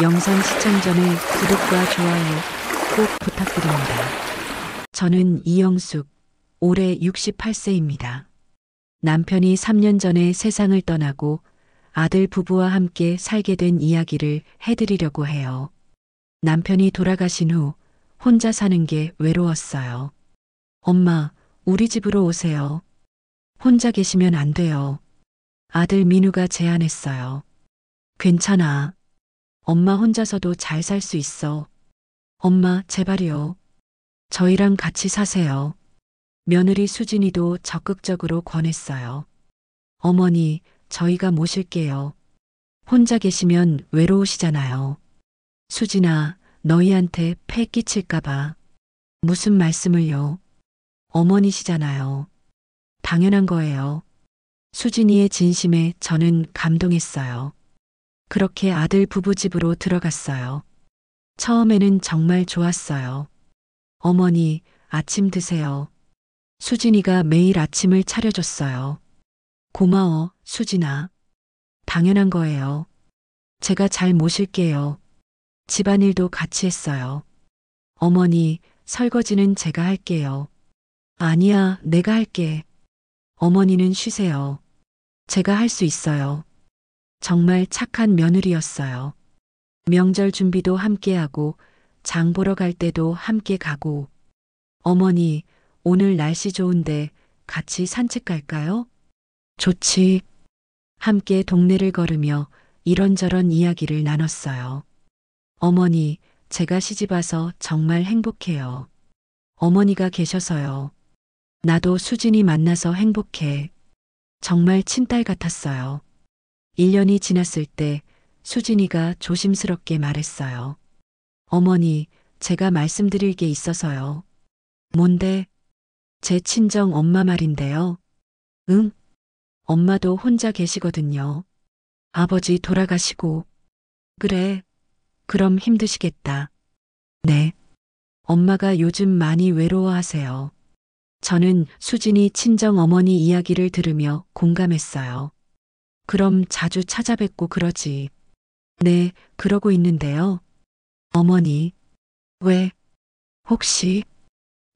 영상 시청 전에 구독과 좋아요 꼭 부탁드립니다. 저는 이영숙, 올해 68세입니다. 남편이 3년 전에 세상을 떠나고 아들 부부와 함께 살게 된 이야기를 해드리려고 해요. 남편이 돌아가신 후 혼자 사는 게 외로웠어요. 엄마, 우리 집으로 오세요. 혼자 계시면 안 돼요. 아들 민우가 제안했어요. 괜찮아. 엄마 혼자서도 잘 살 수 있어. 엄마, 제발요. 저희랑 같이 사세요. 며느리 수진이도 적극적으로 권했어요. 어머니, 저희가 모실게요. 혼자 계시면 외로우시잖아요. 수진아, 너희한테 폐 끼칠까봐. 무슨 말씀을요? 어머니시잖아요. 당연한 거예요. 수진이의 진심에 저는 감동했어요. 그렇게 아들 부부 집으로 들어갔어요. 처음에는 정말 좋았어요. 어머니, 아침 드세요. 수진이가 매일 아침을 차려줬어요. 고마워, 수진아. 당연한 거예요. 제가 잘 모실게요. 집안일도 같이 했어요. 어머니, 설거지는 제가 할게요. 아니야, 내가 할게. 어머니는 쉬세요. 제가 할 수 있어요. 정말 착한 며느리였어요. 명절 준비도 함께하고 장 보러 갈 때도 함께 가고. 어머니, 오늘 날씨 좋은데 같이 산책 갈까요? 좋지. 함께 동네를 걸으며 이런저런 이야기를 나눴어요. 어머니, 제가 시집와서 정말 행복해요. 어머니가 계셔서요. 나도 수진이 만나서 행복해. 정말 친딸 같았어요. 1년이 지났을 때 수진이가 조심스럽게 말했어요. 어머니, 제가 말씀드릴 게 있어서요. 뭔데? 제 친정 엄마 말인데요. 응? 엄마도 혼자 계시거든요. 아버지 돌아가시고. 그래. 그럼 힘드시겠다. 네. 엄마가 요즘 많이 외로워하세요. 저는 수진이 친정 어머니 이야기를 들으며 공감했어요. 그럼 자주 찾아뵙고 그러지. 네, 그러고 있는데요. 어머니, 왜? 혹시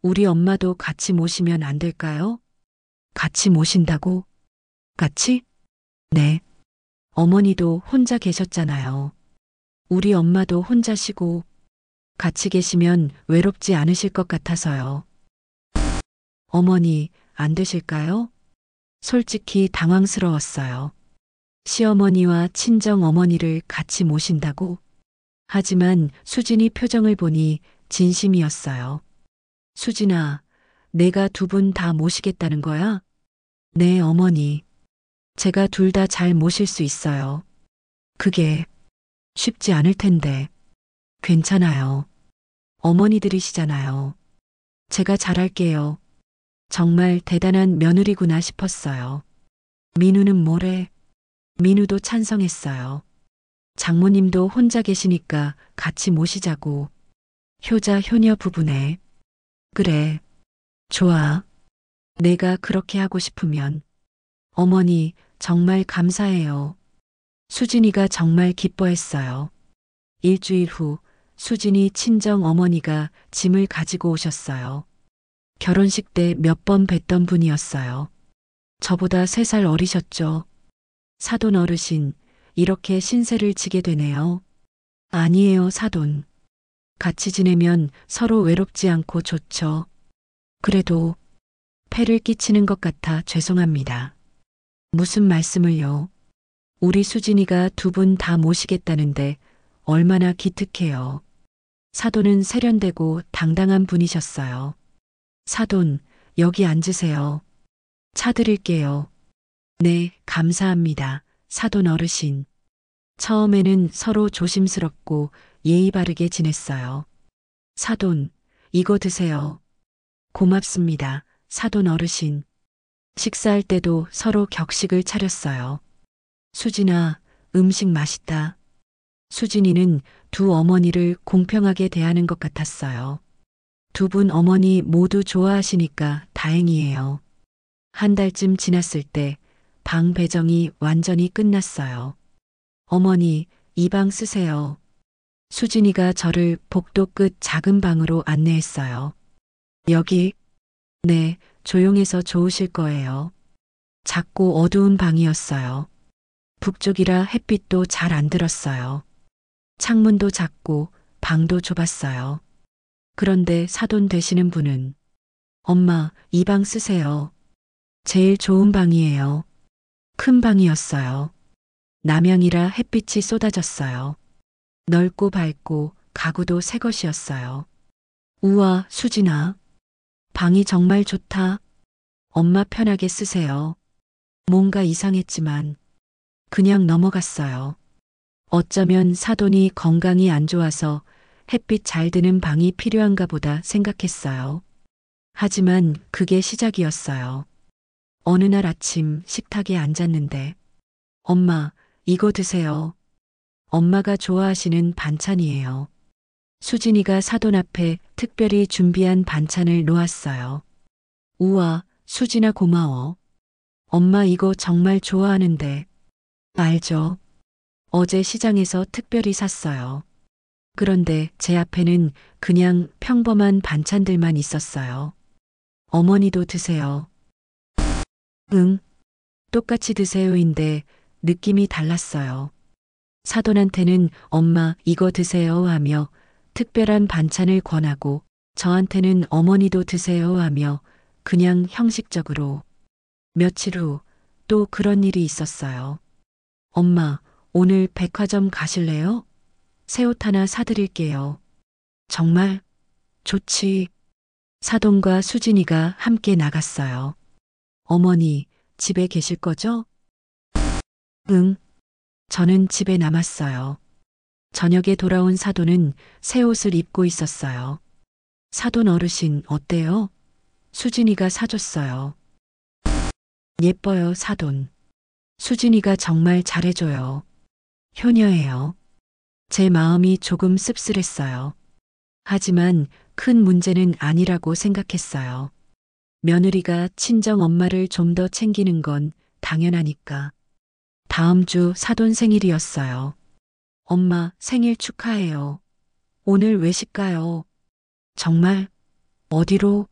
우리 엄마도 같이 모시면 안 될까요? 같이 모신다고? 같이? 네. 어머니도 혼자 계셨잖아요. 우리 엄마도 혼자시고 같이 계시면 외롭지 않으실 것 같아서요. 어머니, 안 되실까요? 솔직히 당황스러웠어요. 시어머니와 친정 어머니를 같이 모신다고? 하지만 수진이 표정을 보니 진심이었어요. 수진아, 내가 두 분 다 모시겠다는 거야? 네, 어머니. 제가 둘 다 잘 모실 수 있어요. 그게 쉽지 않을 텐데. 괜찮아요. 어머니들이시잖아요. 제가 잘할게요. 정말 대단한 며느리구나 싶었어요. 민우는 뭐래? 민우도 찬성했어요. 장모님도 혼자 계시니까 같이 모시자고. 효자 효녀 부부네. 그래. 좋아. 내가 그렇게 하고 싶으면. 어머니, 정말 감사해요. 수진이가 정말 기뻐했어요. 일주일 후 수진이 친정 어머니가 짐을 가지고 오셨어요. 결혼식 때 몇 번 뵀던 분이었어요. 저보다 3살 어리셨죠. 사돈 어르신, 이렇게 신세를 지게 되네요. 아니에요, 사돈. 같이 지내면 서로 외롭지 않고 좋죠. 그래도 폐를 끼치는 것 같아 죄송합니다. 무슨 말씀을요? 우리 수진이가 두 분 다 모시겠다는데 얼마나 기특해요. 사돈은 세련되고 당당한 분이셨어요. 사돈, 여기 앉으세요. 차 드릴게요. 네, 감사합니다. 사돈 어르신. 처음에는 서로 조심스럽고 예의 바르게 지냈어요. 사돈, 이거 드세요. 고맙습니다. 사돈 어르신. 식사할 때도 서로 격식을 차렸어요. 수진아, 음식 맛있다. 수진이는 두 어머니를 공평하게 대하는 것 같았어요. 두 분 어머니 모두 좋아하시니까 다행이에요. 한 달쯤 지났을 때 방 배정이 완전히 끝났어요. 어머니, 이 방 쓰세요. 수진이가 저를 복도 끝 작은 방으로 안내했어요. 여기, 네, 조용해서 좋으실 거예요. 작고 어두운 방이었어요. 북쪽이라 햇빛도 잘 안 들었어요. 창문도 작고 방도 좁았어요. 그런데 사돈 되시는 분은 엄마, 이 방 쓰세요. 제일 좋은 방이에요. 큰 방이었어요. 남향이라 햇빛이 쏟아졌어요. 넓고 밝고 가구도 새 것이었어요. 우와, 수진아. 방이 정말 좋다. 엄마 편하게 쓰세요. 뭔가 이상했지만 그냥 넘어갔어요. 어쩌면 사돈이 건강이 안 좋아서 햇빛 잘 드는 방이 필요한가 보다 생각했어요. 하지만 그게 시작이었어요. 어느 날 아침 식탁에 앉았는데 엄마, 이거 드세요. 엄마가 좋아하시는 반찬이에요. 수진이가 사돈 앞에 특별히 준비한 반찬을 놓았어요. 우와, 수진아 고마워. 엄마 이거 정말 좋아하는데. 알죠? 어제 시장에서 특별히 샀어요. 그런데 제 앞에는 그냥 평범한 반찬들만 있었어요. 어머니도 드세요. 응, 똑같이 드세요인데 느낌이 달랐어요. 사돈한테는 엄마 이거 드세요 하며 특별한 반찬을 권하고 저한테는 어머니도 드세요 하며 그냥 형식적으로. 며칠 후 또 그런 일이 있었어요. 엄마, 오늘 백화점 가실래요? 새 옷 하나 사드릴게요. 정말? 좋지. 사돈과 수진이가 함께 나갔어요. 어머니, 집에 계실 거죠? 응. 저는 집에 남았어요. 저녁에 돌아온 사돈은 새 옷을 입고 있었어요. 사돈 어르신, 어때요? 수진이가 사줬어요. 예뻐요, 사돈. 수진이가 정말 잘해줘요. 효녀예요. 제 마음이 조금 씁쓸했어요. 하지만 큰 문제는 아니라고 생각했어요. 며느리가 친정 엄마를 좀 더 챙기는 건 당연하니까. 다음 주 사돈 생일이었어요. 엄마 생일 축하해요. 오늘 외식 가요. 정말? 어디로?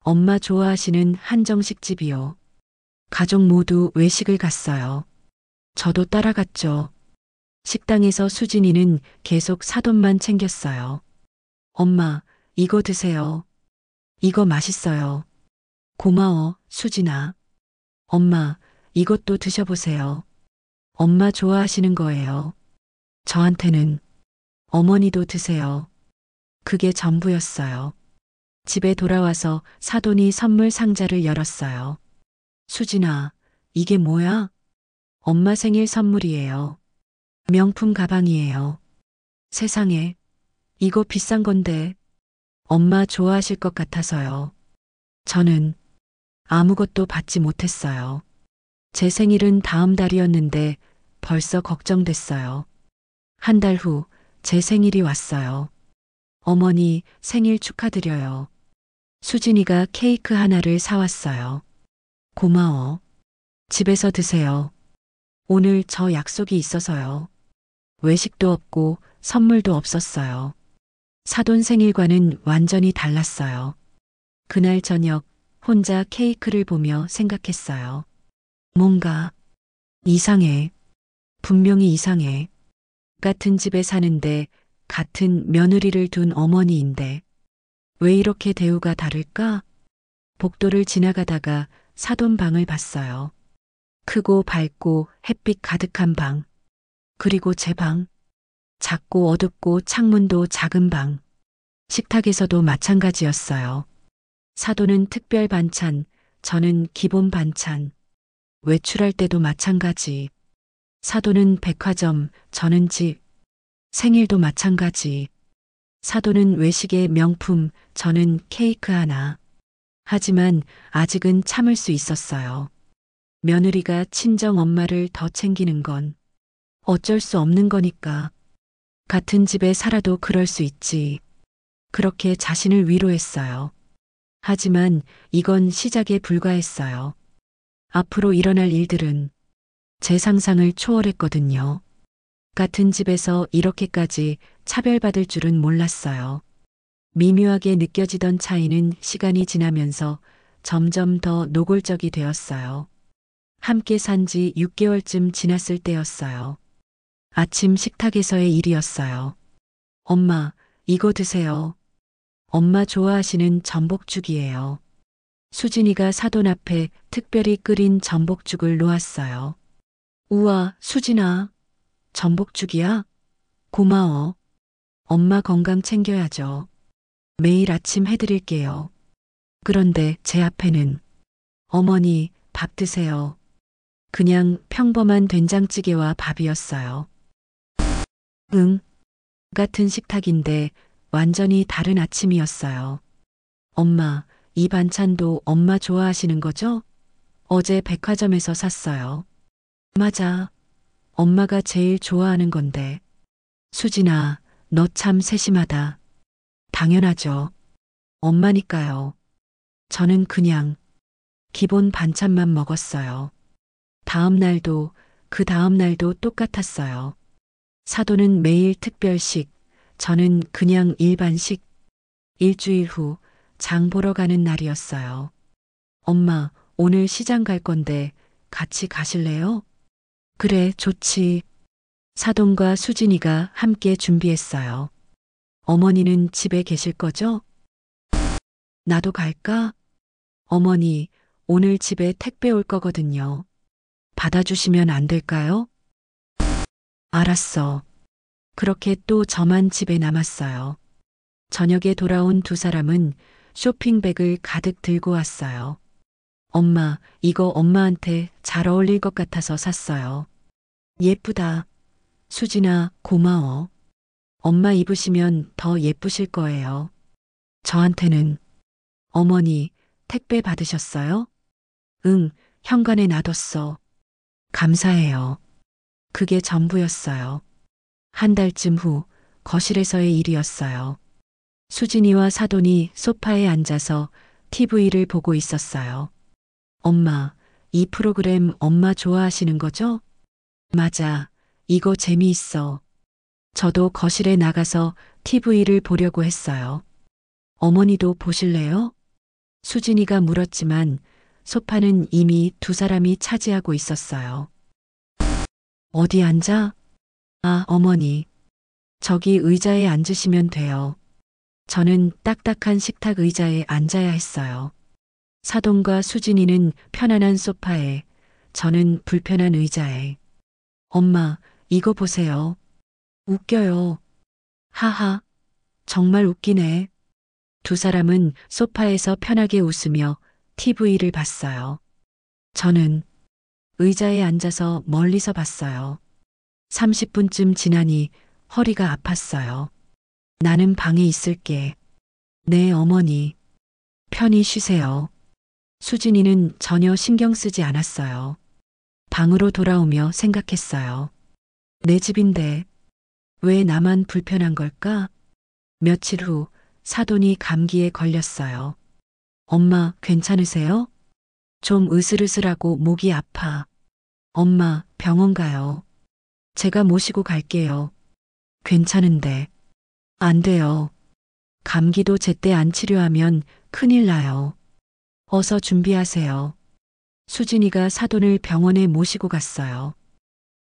엄마 좋아하시는 한정식 집이요. 가족 모두 외식을 갔어요. 저도 따라갔죠. 식당에서 수진이는 계속 사돈만 챙겼어요. 엄마, 이거 드세요. 이거 맛있어요. 고마워, 수진아. 엄마, 이것도 드셔보세요. 엄마 좋아하시는 거예요. 저한테는 어머니도 드세요. 그게 전부였어요. 집에 돌아와서 사돈이 선물 상자를 열었어요. 수진아, 이게 뭐야? 엄마 생일 선물이에요. 명품 가방이에요. 세상에, 이거 비싼 건데. 엄마 좋아하실 것 같아서요. 저는 아무것도 받지 못했어요. 제 생일은 다음 달이었는데 벌써 걱정됐어요. 한 달 후 제 생일이 왔어요. 어머니 생일 축하드려요. 수진이가 케이크 하나를 사왔어요. 고마워. 집에서 드세요. 오늘 저 약속이 있어서요. 외식도 없고 선물도 없었어요. 사돈 생일과는 완전히 달랐어요. 그날 저녁 혼자 케이크를 보며 생각했어요. 뭔가 이상해. 분명히 이상해. 같은 집에 사는데 같은 며느리를 둔 어머니인데 왜 이렇게 대우가 다를까? 복도를 지나가다가 사돈 방을 봤어요. 크고 밝고 햇빛 가득한 방. 그리고 제 방. 작고 어둡고 창문도 작은 방. 식탁에서도 마찬가지였어요. 사돈은 특별 반찬, 저는 기본 반찬. 외출할 때도 마찬가지. 사돈은 백화점, 저는 집. 생일도 마찬가지. 사돈은 외식의 명품, 저는 케이크 하나. 하지만 아직은 참을 수 있었어요. 며느리가 친정 엄마를 더 챙기는 건 어쩔 수 없는 거니까. 같은 집에 살아도 그럴 수 있지. 그렇게 자신을 위로했어요. 하지만 이건 시작에 불과했어요. 앞으로 일어날 일들은 제 상상을 초월했거든요. 같은 집에서 이렇게까지 차별받을 줄은 몰랐어요. 미묘하게 느껴지던 차이는 시간이 지나면서 점점 더 노골적이 되었어요. 함께 산 지 6개월쯤 지났을 때였어요. 아침 식탁에서의 일이었어요. 엄마, 이거 드세요. 엄마 좋아하시는 전복죽이에요. 수진이가 사돈 앞에 특별히 끓인 전복죽을 놓았어요. 우와, 수진아. 전복죽이야? 고마워. 엄마 건강 챙겨야죠. 매일 아침 해드릴게요. 그런데 제 앞에는 어머니 밥 드세요. 그냥 평범한 된장찌개와 밥이었어요. 응, 같은 식탁인데 완전히 다른 아침이었어요. 엄마, 이 반찬도 엄마 좋아하시는 거죠? 어제 백화점에서 샀어요. 맞아. 엄마가 제일 좋아하는 건데. 수진아, 너 참 세심하다. 당연하죠. 엄마니까요. 저는 그냥 기본 반찬만 먹었어요. 다음 날도 그 다음 날도 똑같았어요. 사돈은 매일 특별식, 저는 그냥 일반식. 일주일 후 장 보러 가는 날이었어요. 엄마, 오늘 시장 갈 건데 같이 가실래요? 그래, 좋지. 사돈과 수진이가 함께 준비했어요. 어머니는 집에 계실 거죠? 나도 갈까? 어머니, 오늘 집에 택배 올 거거든요. 받아주시면 안 될까요? 알았어. 그렇게 또 저만 집에 남았어요. 저녁에 돌아온 두 사람은 쇼핑백을 가득 들고 왔어요. 엄마, 이거 엄마한테 잘 어울릴 것 같아서 샀어요. 예쁘다. 수진아, 고마워. 엄마 입으시면 더 예쁘실 거예요. 저한테는 어머니, 택배 받으셨어요? 응, 현관에 놔뒀어. 감사해요. 그게 전부였어요. 한 달쯤 후 거실에서의 일이었어요. 수진이와 사돈이 소파에 앉아서 TV를 보고 있었어요. 엄마, 이 프로그램 엄마 좋아하시는 거죠? 맞아. 이거 재미있어. 저도 거실에 나가서 TV를 보려고 했어요. 어머니도 보실래요? 수진이가 물었지만 소파는 이미 두 사람이 차지하고 있었어요. 어디 앉아? 아, 어머니. 저기 의자에 앉으시면 돼요. 저는 딱딱한 식탁 의자에 앉아야 했어요. 사돈과 수진이는 편안한 소파에, 저는 불편한 의자에. 엄마, 이거 보세요. 웃겨요. 하하, 정말 웃기네. 두 사람은 소파에서 편하게 웃으며 TV를 봤어요. 저는 의자에 앉아서 멀리서 봤어요. 30분쯤 지나니 허리가 아팠어요. 나는 방에 있을게. 네, 어머니. 편히 쉬세요. 수진이는 전혀 신경 쓰지 않았어요. 방으로 돌아오며 생각했어요. 내 집인데 왜 나만 불편한 걸까? 며칠 후 사돈이 감기에 걸렸어요. 엄마, 괜찮으세요? 좀 으슬으슬하고 목이 아파. 엄마, 병원 가요. 제가 모시고 갈게요. 괜찮은데. 안 돼요. 감기도 제때 안 치료하면 큰일 나요. 어서 준비하세요. 수진이가 사돈을 병원에 모시고 갔어요.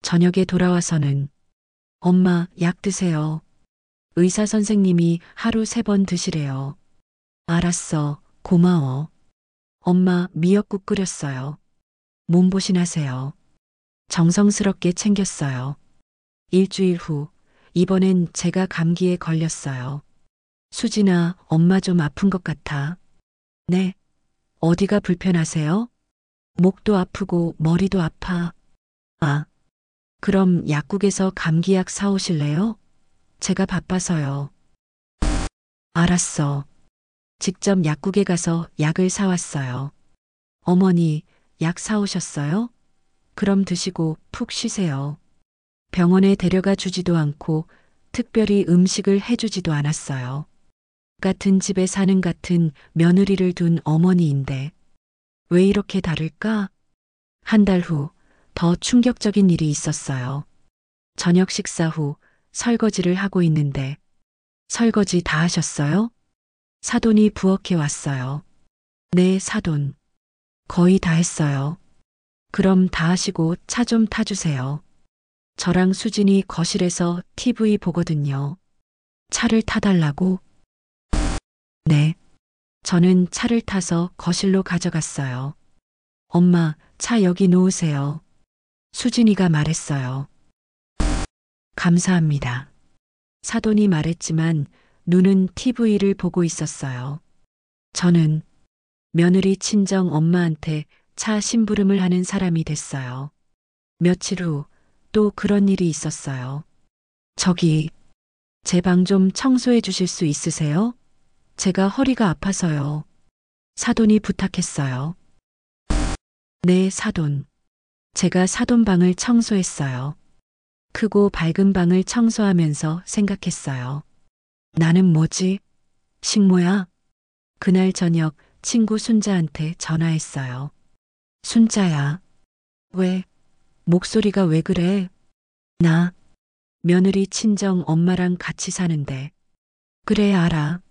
저녁에 돌아와서는 엄마, 약 드세요. 의사 선생님이 하루 3번 드시래요. 알았어. 고마워. 엄마, 미역국 끓였어요. 몸보신 하세요. 정성스럽게 챙겼어요. 일주일 후, 이번엔 제가 감기에 걸렸어요. 수진아, 엄마 좀 아픈 것 같아. 네. 어디가 불편하세요? 목도 아프고 머리도 아파. 아, 그럼 약국에서 감기약 사오실래요? 제가 바빠서요. 알았어. 직접 약국에 가서 약을 사왔어요. 어머니, 약 사오셨어요? 그럼 드시고 푹 쉬세요. 병원에 데려가 주지도 않고 특별히 음식을 해주지도 않았어요. 같은 집에 사는 같은 며느리를 둔 어머니인데 왜 이렇게 다를까? 한 달 후 더 충격적인 일이 있었어요. 저녁 식사 후 설거지를 하고 있는데 설거지 다 하셨어요? 사돈이 부엌에 왔어요. 네, 사돈. 거의 다 했어요. 그럼 다 하시고 차 좀 타주세요. 저랑 수진이 거실에서 TV 보거든요. 차를 타달라고? 네. 저는 차를 타서 거실로 가져갔어요. 엄마, 차 여기 놓으세요. 수진이가 말했어요. 감사합니다. 사돈이 말했지만 눈은 TV를 보고 있었어요. 저는 며느리 친정 엄마한테 차 심부름을 하는 사람이 됐어요. 며칠 후 또 그런 일이 있었어요. 저기, 제 방 좀 청소해 주실 수 있으세요? 제가 허리가 아파서요. 사돈이 부탁했어요. 네, 사돈. 제가 사돈 방을 청소했어요. 크고 밝은 방을 청소하면서 생각했어요. 나는 뭐지? 식모야? 그날 저녁 친구 순자한테 전화했어요. 순자야. 왜? 목소리가 왜 그래? 나 며느리 친정 엄마랑 같이 사는데. 그래, 알아.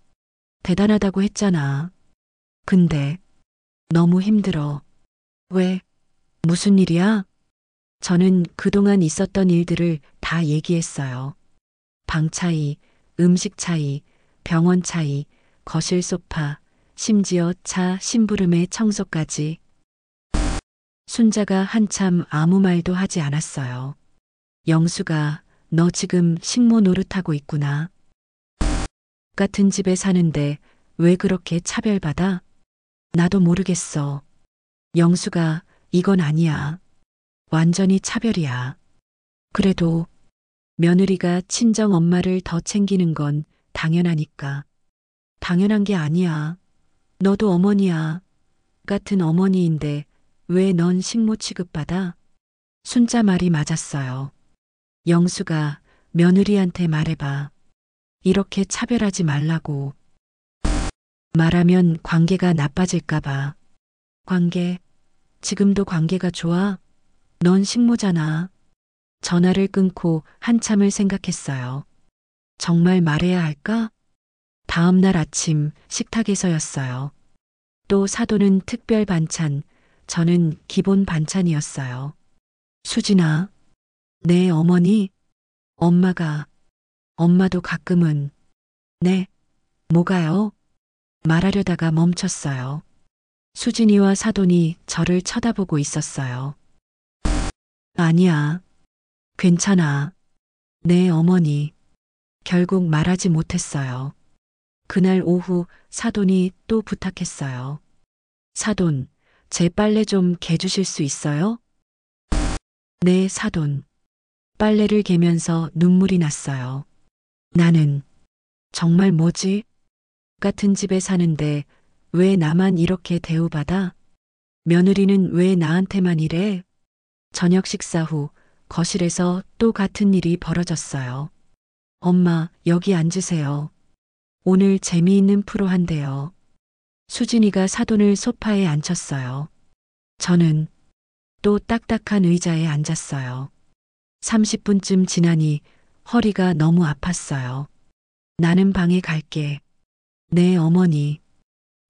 대단하다고 했잖아. 근데 너무 힘들어. 왜? 무슨 일이야? 저는 그동안 있었던 일들을 다 얘기했어요. 방 차이, 음식 차이, 병원 차이, 거실 소파, 심지어 차 심부름의 청소까지. 순자가 한참 아무 말도 하지 않았어요. 영수가 너 지금 식모 노릇하고 있구나. 같은 집에 사는데 왜 그렇게 차별받아? 나도 모르겠어. 영수가 이건 아니야. 완전히 차별이야. 그래도 며느리가 친정 엄마를 더 챙기는 건 당연하니까. 당연한 게 아니야. 너도 어머니야. 같은 어머니인데 왜 넌 식모 취급받아? 순자 말이 맞았어요. 영수가 며느리한테 말해봐. 이렇게 차별하지 말라고. 말하면 관계가 나빠질까봐. 관계, 지금도 관계가 좋아? 넌 식모잖아. 전화를 끊고 한참을 생각했어요. 정말 말해야 할까? 다음 날 아침 식탁에서였어요. 또 사돈은 특별 반찬, 저는 기본 반찬이었어요. 수진아, 네 어머니, 엄마가, 엄마도 가끔은, 네, 뭐가요? 말하려다가 멈췄어요. 수진이와 사돈이 저를 쳐다보고 있었어요. 아니야, 괜찮아. 네 어머니. 결국 말하지 못했어요. 그날 오후 사돈이 또 부탁했어요. 사돈, 제 빨래 좀 개주실 수 있어요? 네, 사돈. 빨래를 개면서 눈물이 났어요. 나는 정말 뭐지? 같은 집에 사는데 왜 나만 이렇게 대우받아? 며느리는 왜 나한테만 이래? 저녁 식사 후 거실에서 또 같은 일이 벌어졌어요. 엄마, 여기 앉으세요. 오늘 재미있는 프로 한대요. 수진이가 사돈을 소파에 앉혔어요. 저는 또 딱딱한 의자에 앉았어요. 30분쯤 지나니 허리가 너무 아팠어요. 나는 방에 갈게. 네, 어머니.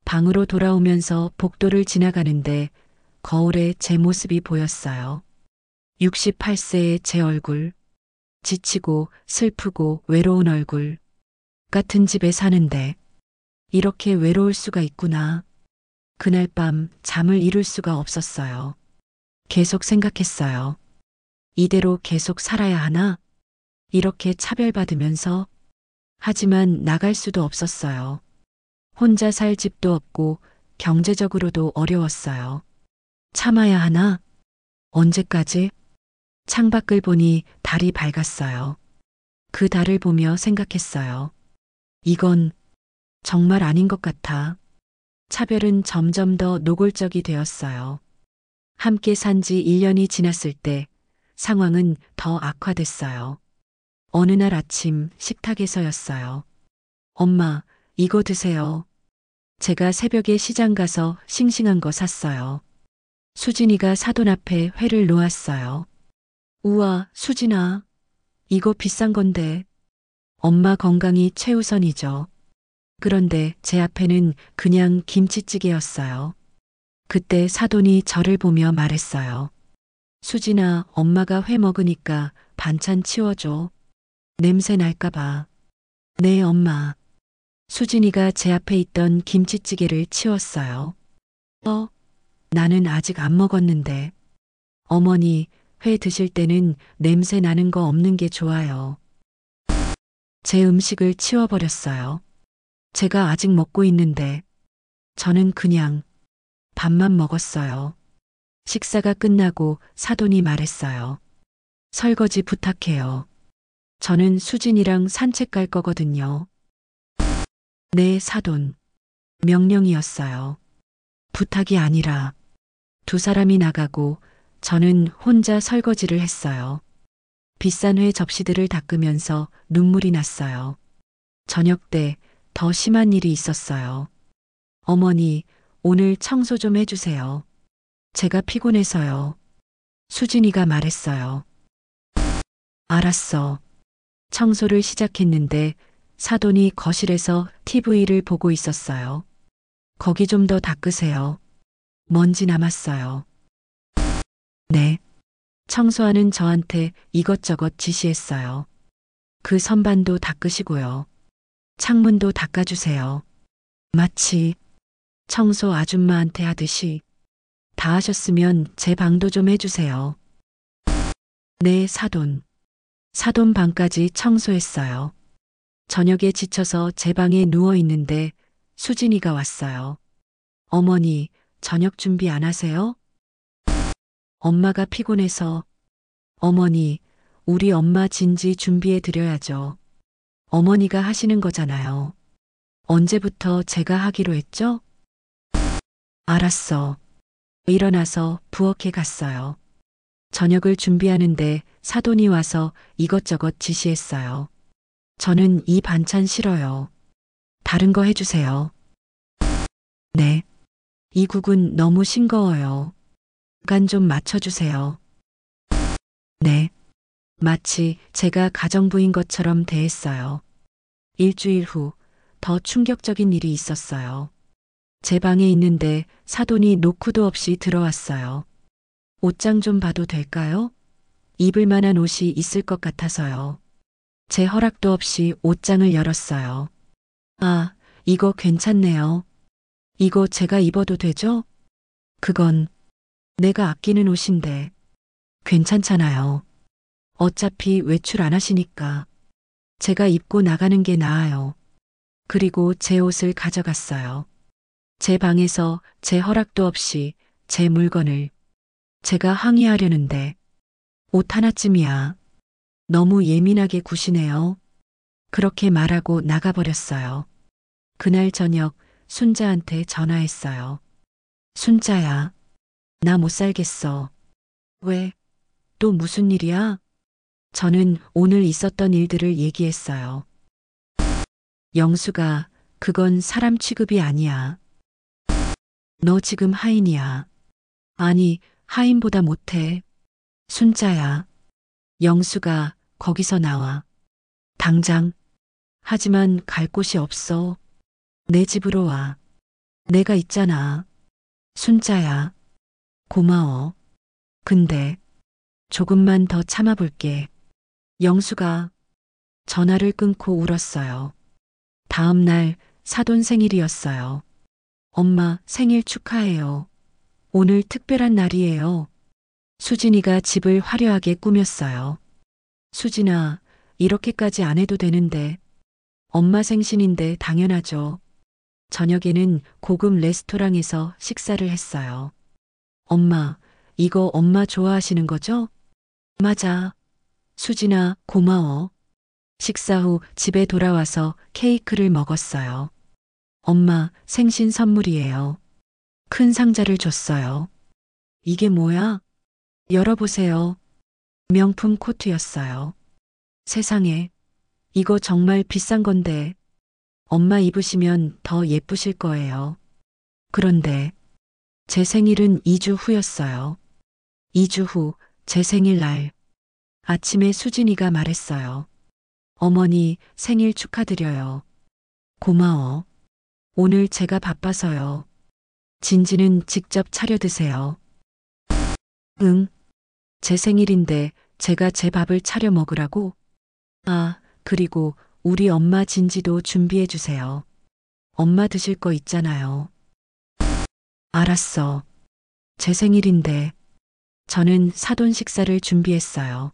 방으로 돌아오면서 복도를 지나가는데 거울에 제 모습이 보였어요. 68세의 제 얼굴. 지치고 슬프고 외로운 얼굴. 같은 집에 사는데 이렇게 외로울 수가 있구나. 그날 밤 잠을 이룰 수가 없었어요. 계속 생각했어요. 이대로 계속 살아야 하나? 이렇게 차별받으면서? 하지만 나갈 수도 없었어요. 혼자 살 집도 없고 경제적으로도 어려웠어요. 참아야 하나? 언제까지? 창밖을 보니 달이 밝았어요. 그 달을 보며 생각했어요. 이건 정말 아닌 것 같아. 차별은 점점 더 노골적이 되었어요. 함께 산 지 1년이 지났을 때 상황은 더 악화됐어요. 어느 날 아침 식탁에서였어요. 엄마, 이거 드세요. 제가 새벽에 시장 가서 싱싱한 거 샀어요. 수진이가 사돈 앞에 회를 놓았어요. 우와, 수진아. 이거 비싼 건데. 엄마 건강이 최우선이죠. 그런데 제 앞에는 그냥 김치찌개였어요. 그때 사돈이 저를 보며 말했어요. 수진아, 엄마가 회 먹으니까 반찬 치워줘. 냄새 날까봐. 네, 엄마. 수진이가 제 앞에 있던 김치찌개를 치웠어요. 나는 아직 안 먹었는데. 어머니, 회 드실 때는 냄새 나는 거 없는 게 좋아요. 제 음식을 치워버렸어요. 제가 아직 먹고 있는데. 저는 그냥 밥만 먹었어요. 식사가 끝나고 사돈이 말했어요. 설거지 부탁해요. 저는 수진이랑 산책 갈 거거든요. 네, 사돈. 명령이었어요. 부탁이 아니라 두 사람이 나가고 저는 혼자 설거지를 했어요. 비싼 회 접시들을 닦으면서 눈물이 났어요. 저녁 때 더 심한 일이 있었어요. 어머니, 오늘 청소 좀 해주세요. 제가 피곤해서요. 수진이가 말했어요. 알았어. 청소를 시작했는데 사돈이 거실에서 TV를 보고 있었어요. 거기 좀 더 닦으세요. 먼지 남았어요. 네. 청소하는 저한테 이것저것 지시했어요. 그 선반도 닦으시고요. 창문도 닦아주세요. 마치 청소 아줌마한테 하듯이. 다 하셨으면 제 방도 좀 해주세요. 네, 사돈. 사돈 방까지 청소했어요. 저녁에 지쳐서 제 방에 누워 있는데 수진이가 왔어요. 어머니, 저녁 준비 안 하세요? 엄마가 피곤해서. 어머니, 우리 엄마 진지 준비해 드려야죠. 어머니가 하시는 거잖아요. 언제부터 제가 하기로 했죠? 알았어. 일어나서 부엌에 갔어요. 저녁을 준비하는데 사돈이 와서 이것저것 지시했어요. 저는 이 반찬 싫어요. 다른 거 해주세요. 네. 이 국은 너무 싱거워요. 간 좀 맞춰주세요. 네. 마치 제가 가정부인 것처럼 대했어요. 일주일 후 더 충격적인 일이 있었어요. 제 방에 있는데 사돈이 노크도 없이 들어왔어요. 옷장 좀 봐도 될까요? 입을 만한 옷이 있을 것 같아서요. 제 허락도 없이 옷장을 열었어요. 아, 이거 괜찮네요. 이거 제가 입어도 되죠? 그건 내가 아끼는 옷인데. 괜찮잖아요. 어차피 외출 안 하시니까. 제가 입고 나가는 게 나아요. 그리고 제 옷을 가져갔어요. 제 방에서 제 허락도 없이 제 물건을. 제가 항의하려는데 옷 하나쯤이야. 너무 예민하게 구시네요. 그렇게 말하고 나가버렸어요. 그날 저녁 순자한테 전화했어요. 순자야, 나 못 살겠어. 왜? 또 무슨 일이야? 저는 오늘 있었던 일들을 얘기했어요. 영수가, 그건 사람 취급이 아니야. 너 지금 하인이야. 아니, 하인보다 못해. 순자야. 영수가 거기서 나와. 당장. 하지만 갈 곳이 없어. 내 집으로 와. 내가 있잖아. 순자야. 고마워. 근데 조금만 더 참아볼게. 영수가 전화를 끊고 울었어요. 다음 날 사돈 생일이었어요. 엄마 생일 축하해요. 오늘 특별한 날이에요. 수진이가 집을 화려하게 꾸몄어요. 수진아, 이렇게까지 안 해도 되는데. 엄마 생신인데 당연하죠. 저녁에는 고급 레스토랑에서 식사를 했어요. 엄마, 이거 엄마 좋아하시는 거죠? 맞아. 수진아, 고마워. 식사 후 집에 돌아와서 케이크를 먹었어요. 엄마, 생신 선물이에요. 큰 상자를 줬어요. 이게 뭐야? 열어보세요. 명품 코트였어요. 세상에, 이거 정말 비싼 건데. 엄마 입으시면 더 예쁘실 거예요. 그런데 제 생일은 2주 후였어요. 2주 후 제 생일날. 아침에 수진이가 말했어요. 어머니 생일 축하드려요. 고마워. 오늘 제가 바빠서요. 진지는 직접 차려 드세요. 응. 제 생일인데 제가 제 밥을 차려 먹으라고? 아, 그리고 우리 엄마 진지도 준비해 주세요. 엄마 드실 거 있잖아요. 알았어. 제 생일인데 저는 사돈 식사를 준비했어요.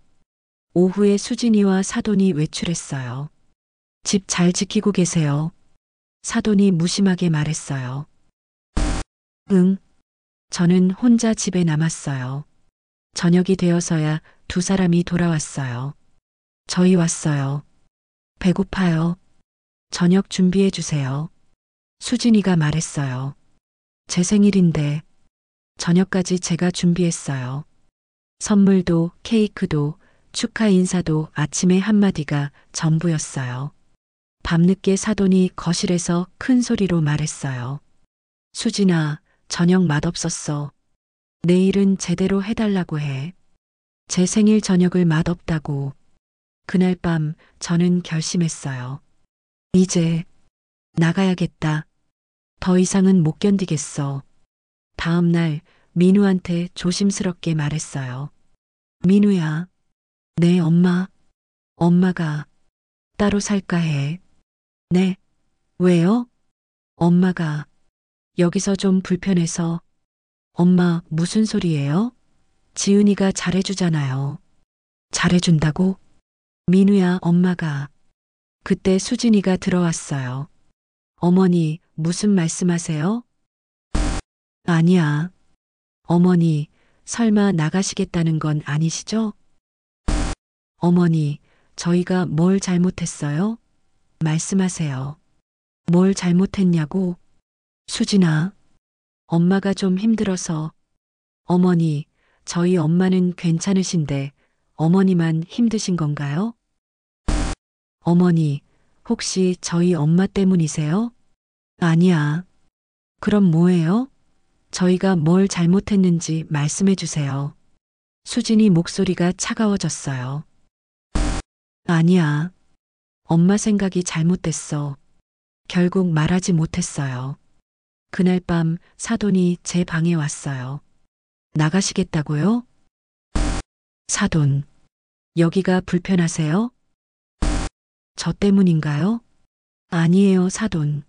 오후에 수진이와 사돈이 외출했어요. 집 잘 지키고 계세요. 사돈이 무심하게 말했어요. 응. 저는 혼자 집에 남았어요. 저녁이 되어서야 두 사람이 돌아왔어요. 저희 왔어요. 배고파요. 저녁 준비해 주세요. 수진이가 말했어요. 제 생일인데 저녁까지 제가 준비했어요. 선물도 케이크도 축하 인사도 아침에 한마디가 전부였어요. 밤늦게 사돈이 거실에서 큰 소리로 말했어요. 수진아, 저녁 맛없었어. 내일은 제대로 해달라고 해. 제 생일 저녁을 맛없다고. 그날 밤 저는 결심했어요. 이제 나가야겠다. 더 이상은 못 견디겠어. 다음 날 민우한테 조심스럽게 말했어요. 민우야, 내 엄마가 따로 살까 해. 네, 왜요? 엄마가 여기서 좀 불편해서. 엄마 무슨 소리예요? 지은이가 잘해주잖아요. 잘해준다고? 민우야, 엄마가. 그때 수진이가 들어왔어요. 어머니, 무슨 말씀하세요? 아니야. 어머니, 설마 나가시겠다는 건 아니시죠? 어머니, 저희가 뭘 잘못했어요? 말씀하세요. 뭘 잘못했냐고? 수진아, 엄마가 좀 힘들어서. 어머니, 저희 엄마는 괜찮으신데 어머니만 힘드신 건가요? 어머니, 혹시 저희 엄마 때문이세요? 아니야. 그럼 뭐예요? 저희가 뭘 잘못했는지 말씀해 주세요. 수진이 목소리가 차가워졌어요. 아니야. 엄마 생각이 잘못됐어. 결국 말하지 못했어요. 그날 밤 사돈이 제 방에 왔어요. 나가시겠다고요? 사돈, 여기가 불편하세요? 저 때문인가요? 아니에요, 사돈.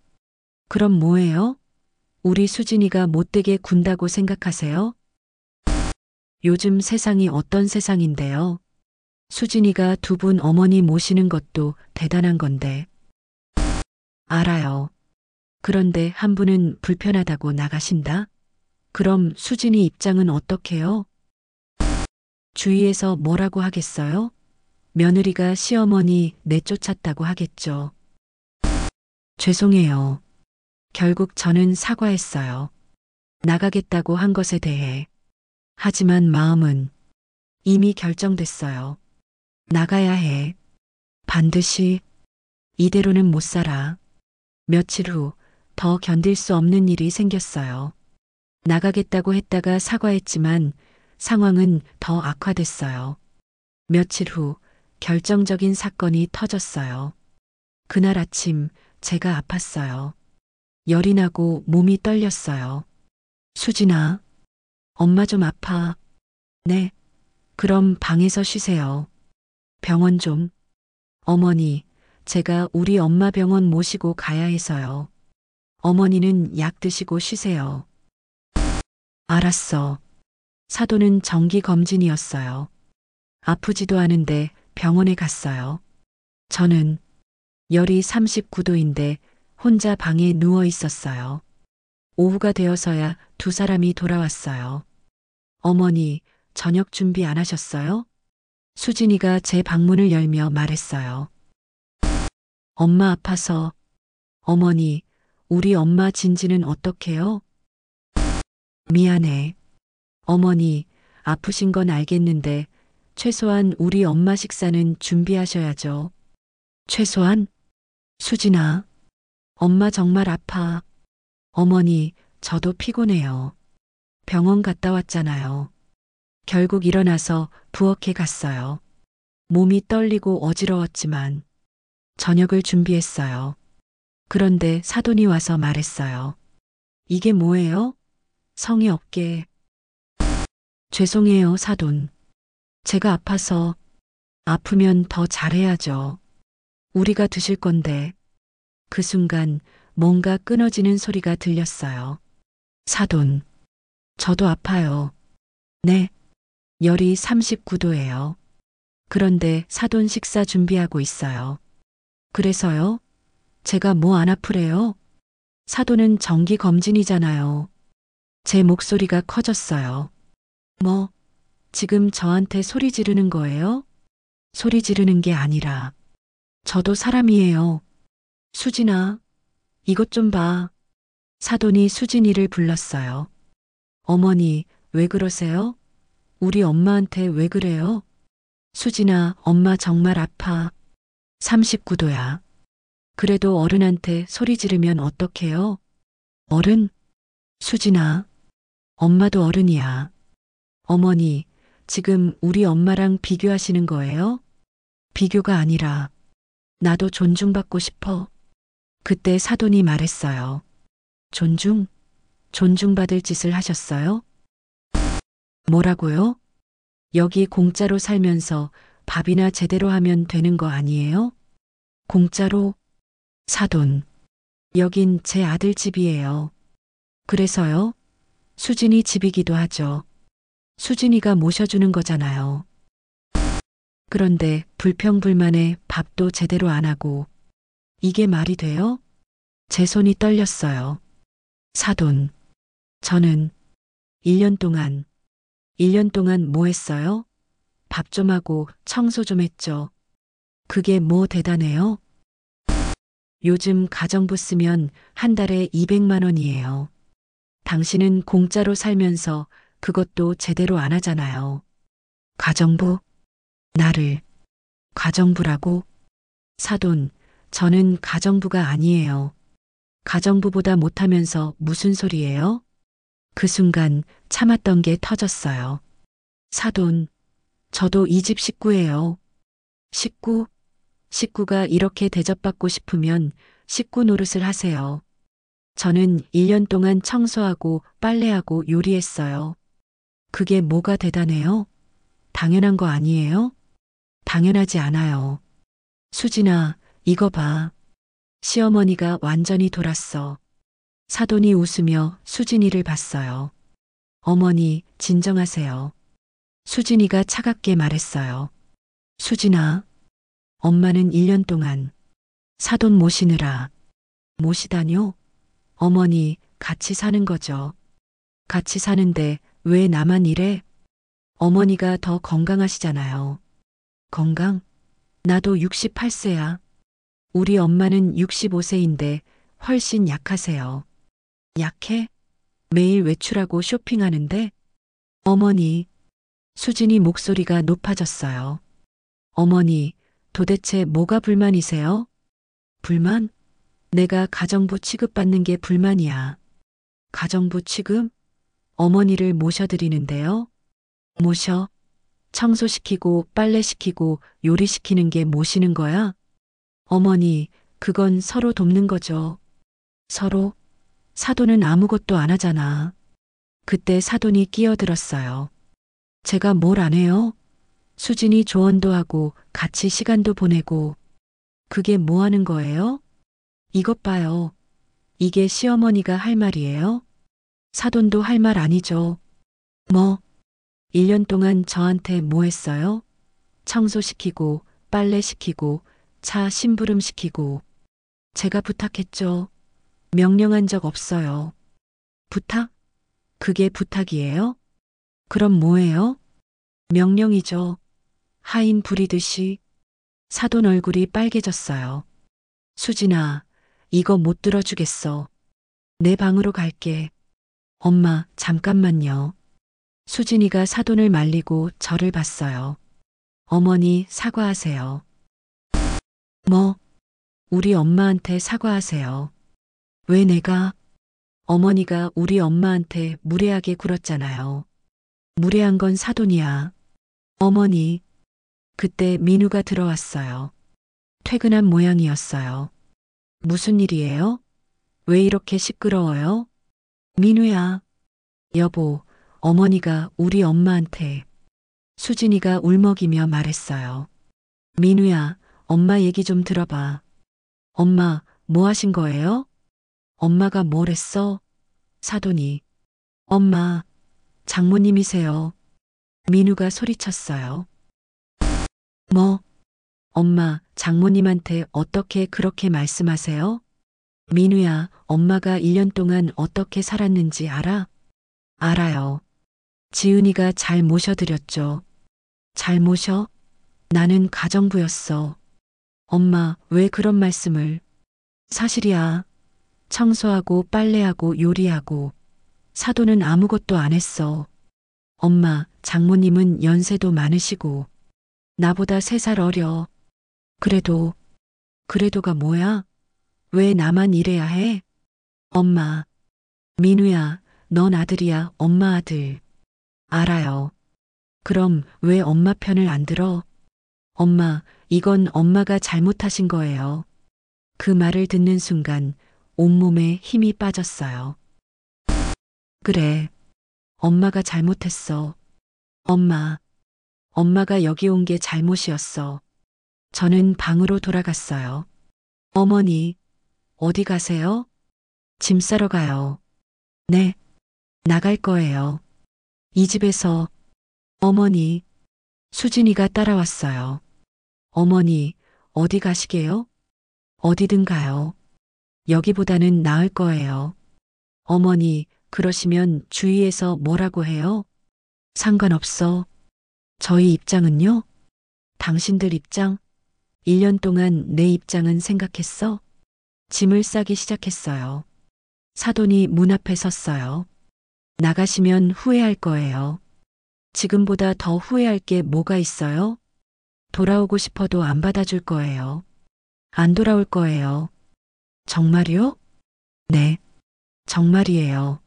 그럼 뭐예요? 우리 수진이가 못되게 군다고 생각하세요? 요즘 세상이 어떤 세상인데요? 수진이가 두 분 어머니 모시는 것도 대단한 건데. 알아요. 그런데 한 분은 불편하다고 나가신다? 그럼 수진이 입장은 어떻게요? 주위에서 뭐라고 하겠어요? 며느리가 시어머니 내쫓았다고 하겠죠. 죄송해요. 결국 저는 사과했어요. 나가겠다고 한 것에 대해. 하지만 마음은 이미 결정됐어요. 나가야 해. 반드시. 이대로는 못 살아. 며칠 후 더 견딜 수 없는 일이 생겼어요. 나가겠다고 했다가 사과했지만 상황은 더 악화됐어요. 며칠 후 결정적인 사건이 터졌어요. 그날 아침 제가 아팠어요. 열이 나고 몸이 떨렸어요. 수진아, 엄마 좀 아파. 네. 그럼 방에서 쉬세요. 병원 좀. 어머니, 제가 우리 엄마 병원 모시고 가야 해서요. 어머니는 약 드시고 쉬세요. 알았어. 사돈은 정기 검진이었어요. 아프지도 않은데 병원에 갔어요. 저는 열이 39도인데 혼자 방에 누워 있었어요. 오후가 되어서야 두 사람이 돌아왔어요. 어머니, 저녁 준비 안 하셨어요? 수진이가 제 방문을 열며 말했어요. 엄마 아파서. 어머니, 우리 엄마 진지는 어떡해요? 미안해. 어머니, 아프신 건 알겠는데 최소한 우리 엄마 식사는 준비하셔야죠. 최소한? 수진아, 엄마 정말 아파. 어머니, 저도 피곤해요. 병원 갔다 왔잖아요. 결국 일어나서 부엌에 갔어요. 몸이 떨리고 어지러웠지만 저녁을 준비했어요. 그런데 사돈이 와서 말했어요. 이게 뭐예요? 성의 없게. 죄송해요, 사돈. 제가 아파서. 아프면 더 잘해야죠. 우리가 드실 건데. 그 순간 뭔가 끊어지는 소리가 들렸어요. 사돈. 저도 아파요. 네. 열이 39도예요. 그런데 사돈 식사 준비하고 있어요. 그래서요? 제가 뭐 안 아프래요? 사돈은 정기 검진이잖아요. 제 목소리가 커졌어요. 뭐, 지금 저한테 소리 지르는 거예요? 소리 지르는 게 아니라, 저도 사람이에요. 수진아, 이것 좀 봐. 사돈이 수진이를 불렀어요. 어머니, 왜 그러세요? 우리 엄마한테 왜 그래요? 수진아, 엄마 정말 아파. 39도야. 그래도 어른한테 소리 지르면 어떡해요? 어른? 수진아, 엄마도 어른이야. 어머니, 지금 우리 엄마랑 비교하시는 거예요? 비교가 아니라, 나도 존중받고 싶어. 그때 사돈이 말했어요. 존중? 존중받을 짓을 하셨어요? 뭐라고요? 여기 공짜로 살면서 밥이나 제대로 하면 되는 거 아니에요? 공짜로? 사돈. 여긴 제 아들 집이에요. 그래서요? 수진이 집이기도 하죠. 수진이가 모셔주는 거잖아요. 그런데 불평불만에 밥도 제대로 안 하고 이게 말이 돼요? 제 손이 떨렸어요. 사돈. 저는 1년 동안 1년 동안 뭐 했어요? 밥 좀 하고 청소 좀 했죠. 그게 뭐 대단해요? 요즘 가정부 쓰면 한 달에 200만 원이에요. 당신은 공짜로 살면서 그것도 제대로 안 하잖아요. 가정부? 나를 가정부라고? 사돈, 저는 가정부가 아니에요. 가정부보다 못하면서 무슨 소리예요? 그 순간 참았던 게 터졌어요. 사돈, 저도 이 집 식구예요. 식구? 식구가 이렇게 대접받고 싶으면 식구 노릇을 하세요. 저는 1년 동안 청소하고 빨래하고 요리했어요. 그게 뭐가 대단해요? 당연한 거 아니에요? 당연하지 않아요. 수진아, 이거 봐. 시어머니가 완전히 돌았어. 사돈이 웃으며 수진이를 봤어요. 어머니, 진정하세요. 수진이가 차갑게 말했어요. 수진아, 엄마는 1년 동안 사돈 모시느라 모시다뇨? 어머니, 같이 사는 거죠. 같이 사는데 왜 나만 이래? 어머니가 더 건강하시잖아요. 건강? 나도 68세야. 우리 엄마는 65세인데 훨씬 약하세요. 약해? 매일 외출하고 쇼핑하는데? 어머니, 수진이 목소리가 높아졌어요. 어머니, 도대체 뭐가 불만이세요? 불만? 내가 가정부 취급받는 게 불만이야. 가정부 취급? 어머니를 모셔드리는데요. 모셔? 청소시키고 빨래시키고 요리시키는 게 모시는 거야? 어머니, 그건 서로 돕는 거죠. 서로? 사돈은 아무것도 안 하잖아. 그때 사돈이 끼어들었어요. 제가 뭘 안 해요? 수진이 조언도 하고 같이 시간도 보내고. 그게 뭐 하는 거예요? 이것 봐요. 이게 시어머니가 할 말이에요? 사돈도 할 말 아니죠. 뭐, 1년 동안 저한테 뭐 했어요? 청소시키고, 빨래시키고, 차 심부름시키고. 제가 부탁했죠. 명령한 적 없어요. 부탁? 그게 부탁이에요? 그럼 뭐예요? 명령이죠. 하인 부리듯이. 사돈 얼굴이 빨개졌어요. 수진아, 이거 못 들어주겠어. 내 방으로 갈게. 엄마, 잠깐만요. 수진이가 사돈을 말리고 저를 봤어요. 어머니, 사과하세요. 뭐? 우리 엄마한테 사과하세요. 왜 내가? 어머니가 우리 엄마한테 무례하게 굴었잖아요. 무례한 건 사돈이야. 어머니, 그때 민우가 들어왔어요. 퇴근한 모양이었어요. 무슨 일이에요? 왜 이렇게 시끄러워요? 민우야. 여보, 어머니가 우리 엄마한테. 수진이가 울먹이며 말했어요. 민우야, 엄마 얘기 좀 들어봐. 엄마, 뭐 하신 거예요? 엄마가 뭘 했어? 사돈이. 엄마, 장모님이세요. 민우가 소리쳤어요. 뭐? 엄마, 장모님한테 어떻게 그렇게 말씀하세요? 민우야, 엄마가 1년 동안 어떻게 살았는지 알아? 알아요. 지은이가 잘 모셔드렸죠. 잘 모셔? 나는 가정부였어. 엄마, 왜 그런 말씀을? 사실이야. 청소하고 빨래하고 요리하고 사돈은 아무것도 안 했어. 엄마, 장모님은 연세도 많으시고 나보다 3살 어려. 그래도가 뭐야? 왜 나만 일해야 해? 엄마, 민우야, 넌 아들이야, 엄마 아들. 알아요. 그럼 왜 엄마 편을 안 들어? 엄마, 이건 엄마가 잘못하신 거예요. 그 말을 듣는 순간 온몸에 힘이 빠졌어요. 그래, 엄마가 잘못했어. 엄마가 여기 온 게 잘못이었어. 저는 방으로 돌아갔어요. 어머니, 어디 가세요? 짐 싸러 가요. 네, 나갈 거예요. 이 집에서. 어머니, 수진이가 따라왔어요. 어머니, 어디 가시게요? 어디든 가요. 여기보다는 나을 거예요. 어머니, 그러시면 주위에서 뭐라고 해요? 상관없어. 저희 입장은요? 당신들 입장? 1년 동안 내 입장은 생각했어? 짐을 싸기 시작했어요. 사돈이 문 앞에 섰어요. 나가시면 후회할 거예요. 지금보다 더 후회할 게 뭐가 있어요? 돌아오고 싶어도 안 받아줄 거예요. 안 돌아올 거예요. 정말이요? 네, 정말이에요.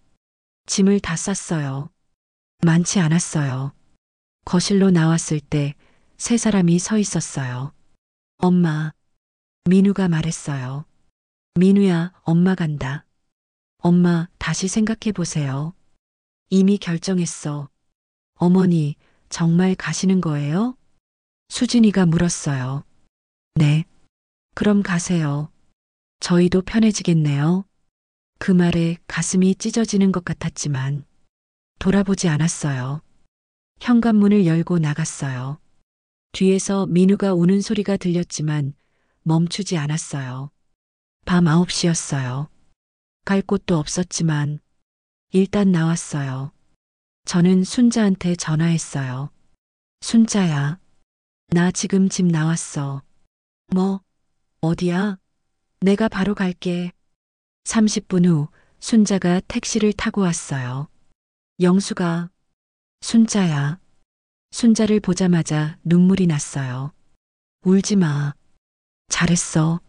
짐을 다 쌌어요. 많지 않았어요. 거실로 나왔을 때 3사람이 서 있었어요. 엄마, 민우가 말했어요. 민우야, 엄마 간다. 엄마, 다시 생각해 보세요. 이미 결정했어. 어머니, 정말 가시는 거예요? 수진이가 물었어요. 네. 그럼 가세요. 저희도 편해지겠네요. 그 말에 가슴이 찢어지는 것 같았지만 돌아보지 않았어요. 현관문을 열고 나갔어요. 뒤에서 민우가 우는 소리가 들렸지만 멈추지 않았어요. 밤 9시였어요. 갈 곳도 없었지만 일단 나왔어요. 저는 순자한테 전화했어요. 순자야, 나 지금 집 나왔어. 뭐, 어디야? 내가 바로 갈게. 30분 후 순자가 택시를 타고 왔어요. 영수가, 순자야. 순자를 보자마자 눈물이 났어요. 울지 마. 잘했어.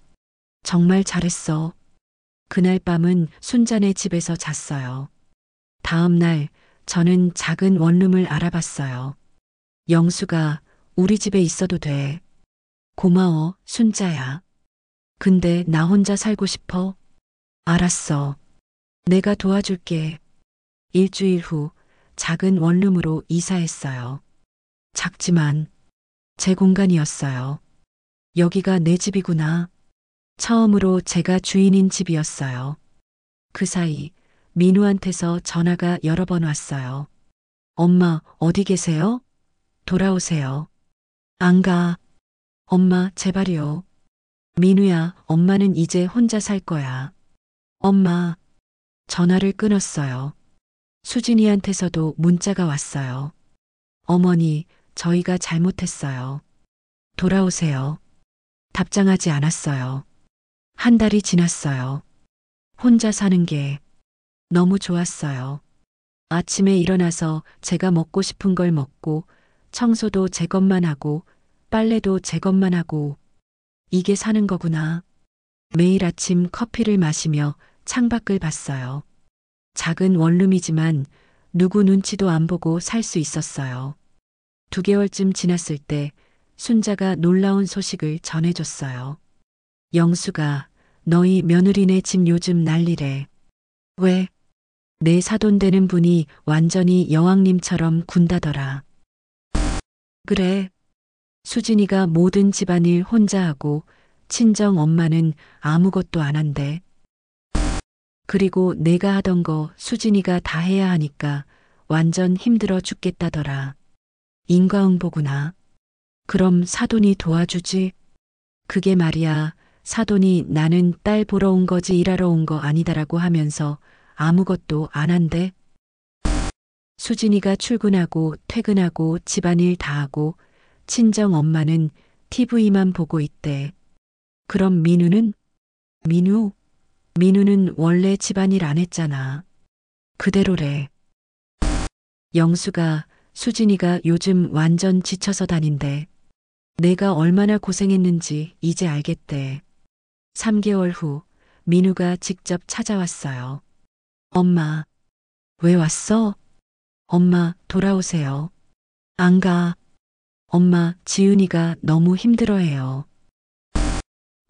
정말 잘했어. 그날 밤은 순자네 집에서 잤어요. 다음 날 저는 작은 원룸을 알아봤어요. 영수가 우리 집에 있어도 돼. 고마워, 순자야. 근데 나 혼자 살고 싶어? 알았어. 내가 도와줄게. 일주일 후 작은 원룸으로 이사했어요. 작지만 제 공간이었어요. 여기가 내 집이구나. 처음으로 제가 주인인 집이었어요. 그 사이 민우한테서 전화가 여러 번 왔어요. 엄마, 어디 계세요? 돌아오세요. 안 가. 엄마, 제발요. 민우야, 엄마는 이제 혼자 살 거야. 엄마. 전화를 끊었어요. 수진이한테서도 문자가 왔어요. 어머니, 저희가 잘못했어요. 돌아오세요. 답장하지 않았어요. 한 달이 지났어요. 혼자 사는 게 너무 좋았어요. 아침에 일어나서 제가 먹고 싶은 걸 먹고 청소도 제 것만 하고 빨래도 제 것만 하고 이게 사는 거구나. 매일 아침 커피를 마시며 창밖을 봤어요. 작은 원룸이지만 누구 눈치도 안 보고 살 수 있었어요. 2개월쯤 지났을 때 순자가 놀라운 소식을 전해줬어요. 영수가 너희 며느리네 집 요즘 난리래. 왜? 내 사돈 되는 분이 완전히 여왕님처럼 군다더라. 그래. 수진이가 모든 집안일 혼자 하고 친정 엄마는 아무것도 안 한대. 그리고 내가 하던 거 수진이가 다 해야 하니까 완전 힘들어 죽겠다더라. 인과응보구나. 그럼 사돈이 도와주지? 그게 말이야. 사돈이 나는 딸 보러 온 거지 일하러 온 거 아니다라고 하면서 아무것도 안 한대. 수진이가 출근하고 퇴근하고 집안일 다 하고 친정 엄마는 TV만 보고 있대. 그럼 민우는? 민우? 민우는 원래 집안일 안 했잖아. 그대로래. 영수가 수진이가 요즘 완전 지쳐서 다닌대. 내가 얼마나 고생했는지 이제 알겠대. 3개월 후 민우가 직접 찾아왔어요. 엄마, 왜 왔어? 엄마, 돌아오세요. 안 가. 엄마, 지은이가 너무 힘들어해요.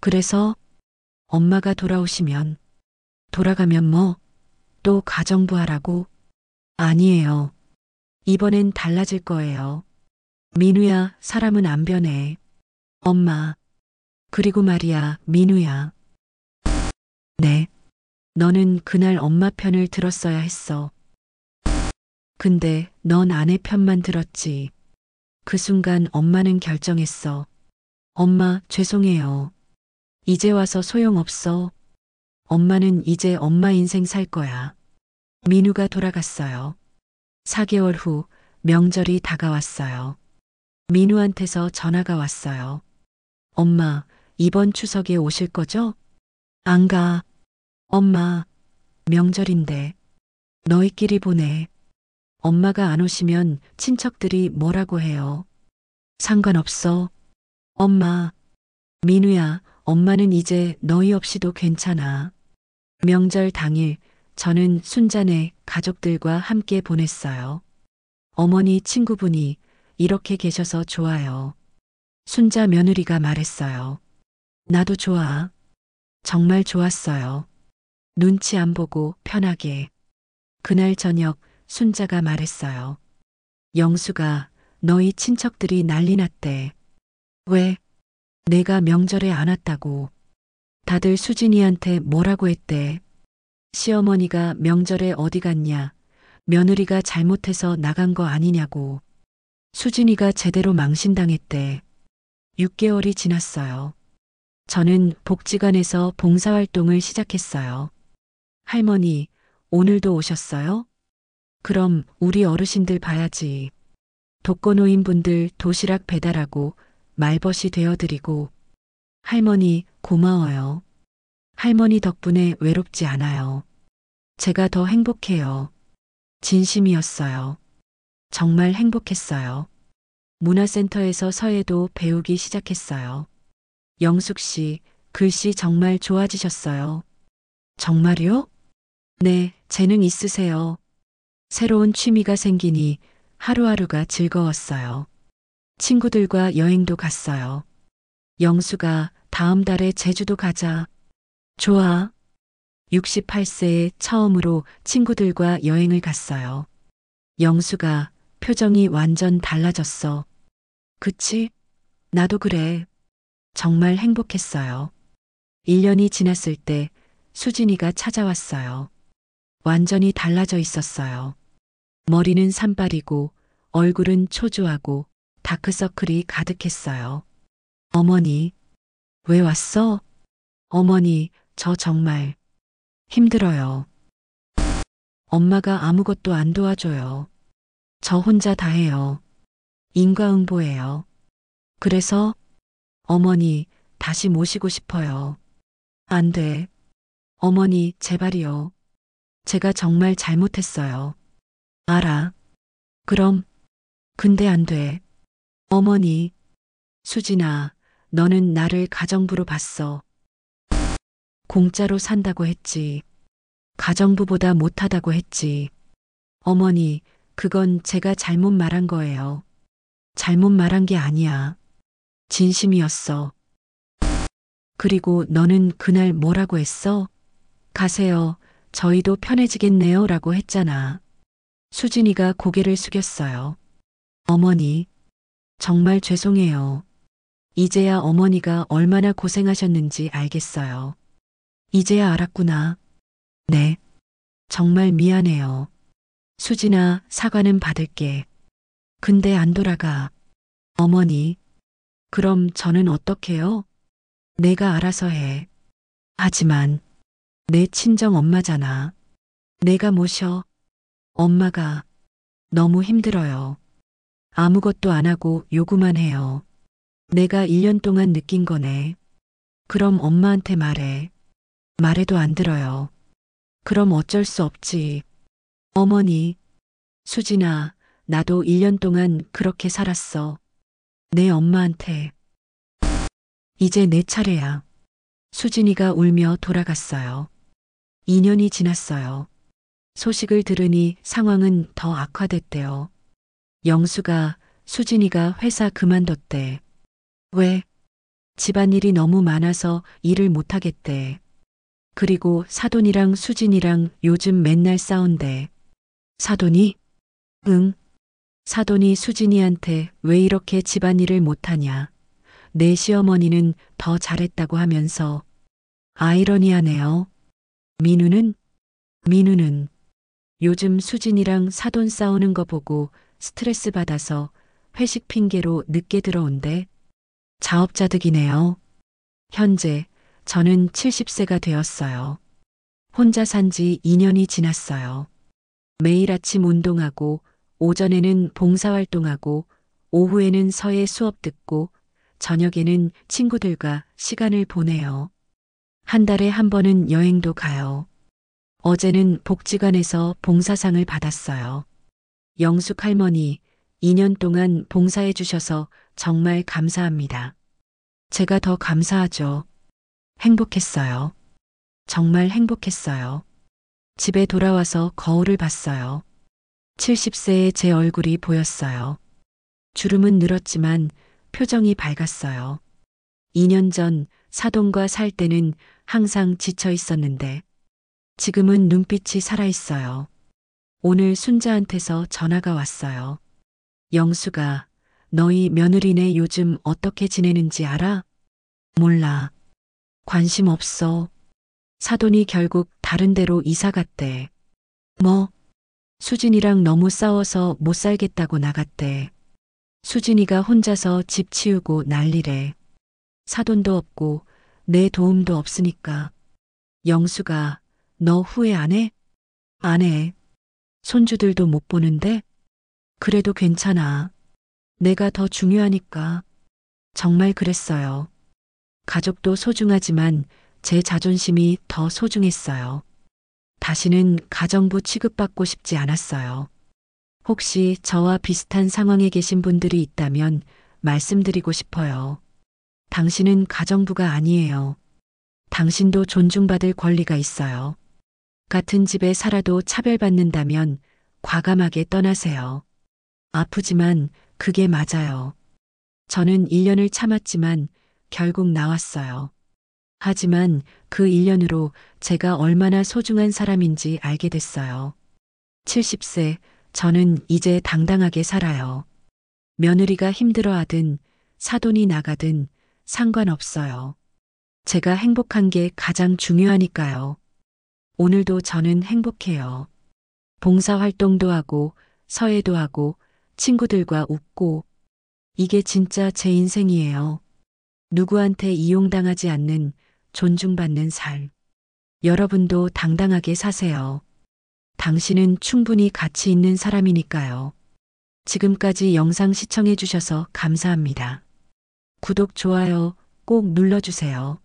그래서 엄마가 돌아오시면, 돌아가면 뭐, 또 가정부 하라고? 아니에요. 이번엔 달라질 거예요. 민우야, 사람은 안 변해. 엄마. 그리고 말이야, 민우야. 네. 너는 그날 엄마 편을 들었어야 했어. 근데 넌 아내 편만 들었지. 그 순간 엄마는 결정했어. 엄마, 죄송해요. 이제 와서 소용없어. 엄마는 이제 엄마 인생 살 거야. 민우가 돌아갔어요. 4개월 후 명절이 다가왔어요. 민우한테서 전화가 왔어요. 엄마, 이번 추석에 오실 거죠? 안 가. 엄마, 명절인데. 너희끼리 보내. 엄마가 안 오시면 친척들이 뭐라고 해요. 상관없어. 엄마. 민우야, 엄마는 이제 너희 없이도 괜찮아. 명절 당일 저는 순자네 가족들과 함께 보냈어요. 어머니 친구분이 이렇게 계셔서 좋아요. 순자 며느리가 말했어요. 나도 좋아. 정말 좋았어요. 눈치 안 보고 편하게. 그날 저녁 순자가 말했어요. 영수가 너희 친척들이 난리 났대. 왜? 내가 명절에 안 왔다고. 다들 수진이한테 뭐라고 했대. 시어머니가 명절에 어디 갔냐. 며느리가 잘못해서 나간 거 아니냐고. 수진이가 제대로 망신당했대. 6개월이 지났어요. 저는 복지관에서 봉사활동을 시작했어요. 할머니, 오늘도 오셨어요? 그럼 우리 어르신들 봐야지. 독거노인분들 도시락 배달하고 말벗이 되어드리고. 할머니, 고마워요. 할머니 덕분에 외롭지 않아요. 제가 더 행복해요. 진심이었어요. 정말 행복했어요. 문화센터에서 서예도 배우기 시작했어요. 영숙 씨, 글씨 정말 좋아지셨어요. 정말요? 네, 재능 있으세요. 새로운 취미가 생기니 하루하루가 즐거웠어요. 친구들과 여행도 갔어요. 영수가 다음 달에 제주도 가자. 좋아. 68세에 처음으로 친구들과 여행을 갔어요. 영수가 표정이 완전 달라졌어. 그치? 나도 그래. 정말 행복했어요. 1년이 지났을 때 수진이가 찾아왔어요. 완전히 달라져 있었어요. 머리는 산발이고 얼굴은 초조하고 다크서클이 가득했어요. 어머니, 왜 왔어? 어머니, 저 정말 힘들어요. 엄마가 아무것도 안 도와줘요. 저 혼자 다 해요. 인과응보예요. 그래서 어머니 다시 모시고 싶어요. 안 돼. 어머니 제발이요. 제가 정말 잘못했어요. 알아. 그럼 근데 안 돼. 어머니. 수진아, 너는 나를 가정부로 봤어. 공짜로 산다고 했지. 가정부보다 못하다고 했지. 어머니, 그건 제가 잘못 말한 거예요. 잘못 말한 게 아니야. 진심이었어. 그리고 너는 그날 뭐라고 했어? 가세요. 저희도 편해지겠네요. 라고 했잖아. 수진이가 고개를 숙였어요. 어머니, 정말 죄송해요. 이제야 어머니가 얼마나 고생하셨는지 알겠어요. 이제야 알았구나. 네, 정말 미안해요. 수진아, 사과는 받을게. 근데 안 돌아가. 어머니, 그럼 저는 어떡해요? 내가 알아서 해. 하지만 내 친정 엄마잖아. 내가 모셔. 엄마가 너무 힘들어요. 아무것도 안 하고 요구만 해요. 내가 1년 동안 느낀 거네. 그럼 엄마한테 말해. 말해도 안 들어요. 그럼 어쩔 수 없지. 어머니, 수진아, 나도 1년 동안 그렇게 살았어. 내 엄마한테. 이제 내 차례야. 수진이가 울며 돌아갔어요. 2년이 지났어요. 소식을 들으니 상황은 더 악화됐대요. 영수가 수진이가 회사 그만뒀대. 왜? 집안일이 너무 많아서 일을 못하겠대. 그리고 사돈이랑 수진이랑 요즘 맨날 싸운대. 사돈이? 응. 사돈이 수진이한테 왜 이렇게 집안일을 못하냐. 내 시어머니는 더 잘했다고 하면서. 아이러니하네요. 민우는? 민우는 요즘 수진이랑 사돈 싸우는 거 보고 스트레스 받아서 회식 핑계로 늦게 들어온대. 자업자득이네요. 현재 저는 70세가 되었어요. 혼자 산 지 2년이 지났어요. 매일 아침 운동하고 오전에는 봉사활동하고 오후에는 서예 수업 듣고 저녁에는 친구들과 시간을 보내요. 한 달에 한 번은 여행도 가요. 어제는 복지관에서 봉사상을 받았어요. 영숙 할머니, 2년 동안 봉사해 주셔서 정말 감사합니다. 제가 더 감사하죠. 행복했어요. 정말 행복했어요. 집에 돌아와서 거울을 봤어요. 70세의 제 얼굴이 보였어요. 주름은 늘었지만 표정이 밝았어요. 2년 전 사돈과 살 때는 항상 지쳐 있었는데 지금은 눈빛이 살아있어요. 오늘 순자한테서 전화가 왔어요. 영수가 너희 며느리네 요즘 어떻게 지내는지 알아? 몰라. 관심 없어. 사돈이 결국 다른 데로 이사 갔대. 뭐? 수진이랑 너무 싸워서 못 살겠다고 나갔대. 수진이가 혼자서 집 치우고 난리래. 사돈도 없고 내 도움도 없으니까. 영수가 너 후회 안 해? 안 해. 손주들도 못 보는데? 그래도 괜찮아. 내가 더 중요하니까. 정말 그랬어요. 가족도 소중하지만 제 자존심이 더 소중했어요. 다시는 가정부 취급받고 싶지 않았어요. 혹시 저와 비슷한 상황에 계신 분들이 있다면 말씀드리고 싶어요. 당신은 가정부가 아니에요. 당신도 존중받을 권리가 있어요. 같은 집에 살아도 차별받는다면 과감하게 떠나세요. 아프지만 그게 맞아요. 저는 1년을 참았지만 결국 나왔어요. 하지만 그 1년으로 제가 얼마나 소중한 사람인지 알게 됐어요. 70세, 저는 이제 당당하게 살아요. 며느리가 힘들어하든 사돈이 나가든 상관없어요. 제가 행복한 게 가장 중요하니까요. 오늘도 저는 행복해요. 봉사활동도 하고 서예도 하고 친구들과 웃고 이게 진짜 제 인생이에요. 누구한테 이용당하지 않는 존중받는 삶. 여러분도 당당하게 사세요. 당신은 충분히 가치 있는 사람이니까요. 지금까지 영상 시청해 주셔서 감사합니다. 구독, 좋아요 꼭 눌러주세요.